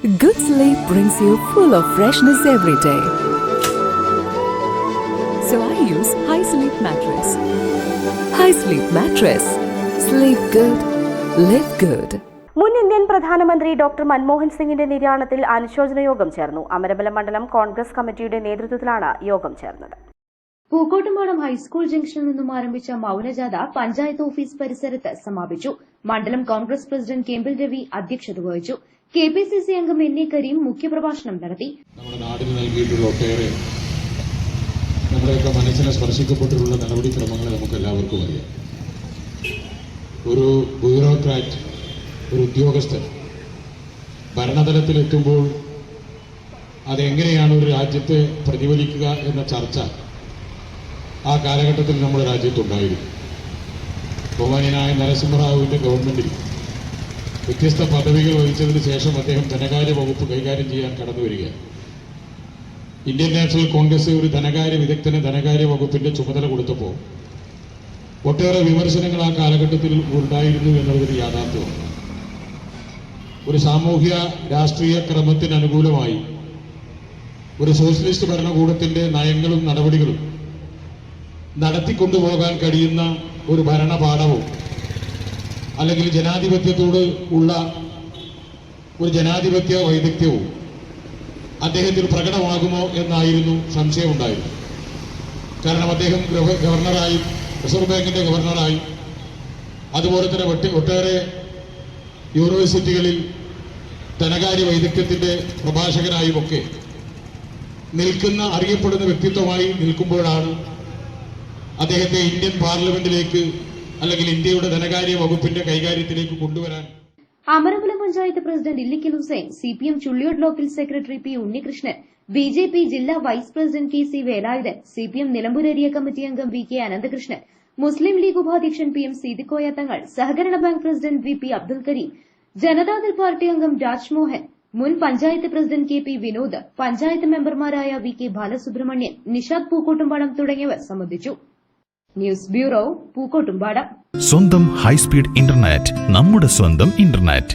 Good sleep brings you full of freshness every day. So I use High Sleep Mattress. High Sleep Mattress. Sleep good. Live good. മുൻ Indian പ്രധാനമന്ത്രി doctor Manmohan സിംഗിന്റെ നിര്യാണത്തിൽ അനുശോചന യോഗം ചേർന്നു. അമരബലം മണ്ഡലം കോൺഗ്രസ് കമ്മിറ്റിയുടെ നേതൃത്വത്തിലാണ് യോഗം ചേർന്നത്. പൂക്കോട്ടുംപാടം ഹൈസ്കൂൾ ജംഗ്ഷനിൽ നിന്നും ആരംഭിച്ച മൌനജാഥ പഞ്ചായത്ത് ഓഫീസ് പരിസരത്ത് സമാപിച്ചു. മണ്ഡലം കോൺഗ്രസ് പ്രസിഡന്റ് കെമ്പിൽ രവി അധ്യക്ഷത വഹിച്ചു. KPCC അംഗം NA കരീം മുഖ്യപ്രഭാഷണം നടത്തി. നമ്മുടെ നാടിന് നൽകിയിട്ടുള്ള ഒട്ടേറെ നമ്മുടെയൊക്കെ മനസ്സിനെ സ്പർശിക്കപ്പെട്ടിട്ടുള്ള നടപടിക്രമങ്ങൾ നമുക്ക് എല്ലാവർക്കും അറിയാം. ഒരു ബ്യൂറോക്രാറ്റ്, ഒരു ഉദ്യോഗസ്ഥൻ ഭരണതലത്തിലെത്തുമ്പോൾ അതെങ്ങനെയാണ് ഒരു രാജ്യത്തെ പ്രതിഫലിക്കുക എന്ന ചർച്ച ആ കാലഘട്ടത്തിൽ നമ്മുടെ രാജ്യത്തുണ്ടായിരുന്നു. ബഹുമാന്യനായ നരസിംഹറാവുവിന്റെ ഗവൺമെന്റിൽ വ്യത്യസ്ത പദവികൾ വഹിച്ചതിന് ശേഷം അദ്ദേഹം ധനകാര്യ വകുപ്പ് കൈകാര്യം ചെയ്യാൻ കടന്നു വരികയാണ്. ഇന്ത്യൻ നാഷണൽ കോൺഗ്രസ് ഒരു ധനകാര്യ വിദഗ്ധന് ധനകാര്യ വകുപ്പിന്റെ ചുമതല കൊടുത്തപ്പോൾ ഒട്ടേറെ വിമർശനങ്ങൾ ആ കാലഘട്ടത്തിൽ ഉണ്ടായിരുന്നു എന്നുള്ളതൊരു യാഥാർത്ഥ്യമാണ്. ഒരു സാമൂഹ്യ രാഷ്ട്രീയ ക്രമത്തിന് അനുകൂലമായി ഒരു സോഷ്യലിസ്റ്റ് ഭരണകൂടത്തിന്റെ നയങ്ങളും നടപടികളും നടത്തിക്കൊണ്ടുപോകാൻ കഴിയുന്ന ഒരു ഭരണപാഠവും അല്ലെങ്കിൽ ജനാധിപത്യത്തോട് ഉള്ള ഒരു ജനാധിപത്യ വൈദഗ്ധ്യവും അദ്ദേഹത്തിൽ പ്രകടമാകുമോ എന്നായിരുന്നു സംശയമുണ്ടായിരുന്നു. കാരണം അദ്ദേഹം ഗവർണറായി, റിസർവ് ബാങ്കിന്റെ ഗവർണറായി, അതുപോലെ തന്നെ ഒട്ടേറെ യൂണിവേഴ്സിറ്റികളിൽ ധനകാര്യ വൈദഗ്ധ്യത്തിന്റെ പ്രഭാഷകനായും ഒക്കെ നിൽക്കുന്ന അറിയപ്പെടുന്ന വ്യക്തിത്വമായി നിൽക്കുമ്പോഴാണ് അദ്ദേഹത്തെ ഇന്ത്യൻ പാർലമെന്റിലേക്ക് അല്ലെങ്കിൽ ഇന്ത്യയുടെ ധനകാര്യ വകുപ്പിന്റെ കൈകാര്യത്തിലേക്ക് കൊണ്ടുവരാൻ. Amarambalam panchayat president Illikkal Hussain, CPM Chulliyode local secretary P Unnikrishnan, BJP ജില്ലാ vice president KC Velayudhan, CPM Nilambur area committee അംഗം VK അനന്തകൃഷ്ണൻ, മുസ്ലിം ലീഗ് ഉപാധ്യക്ഷൻ PM സീതിക്കോയ തങ്ങൾ, സഹകരണ bank president VP Abdul Kareem, Janata Dal party അംഗം രാജ്മോഹൻ, മുൻ പഞ്ചായത്ത് പ്രസിഡന്റ് KP വിനോദ്, പഞ്ചായത്ത് മെമ്പർമാരായ VK ബാലസുബ്രഹ്മണ്യൻ, നിഷാദ് പൂക്കോട്ടുംപാടം തുടങ്ങിയവർ സംബന്ധിച്ചു. News bureau, Pookkottumpadam. സ്വന്തം ഹൈസ്പീഡ് ഇന്റർനെറ്റ്, നമ്മുടെ സ്വന്തം ഇന്റർനെറ്റ്.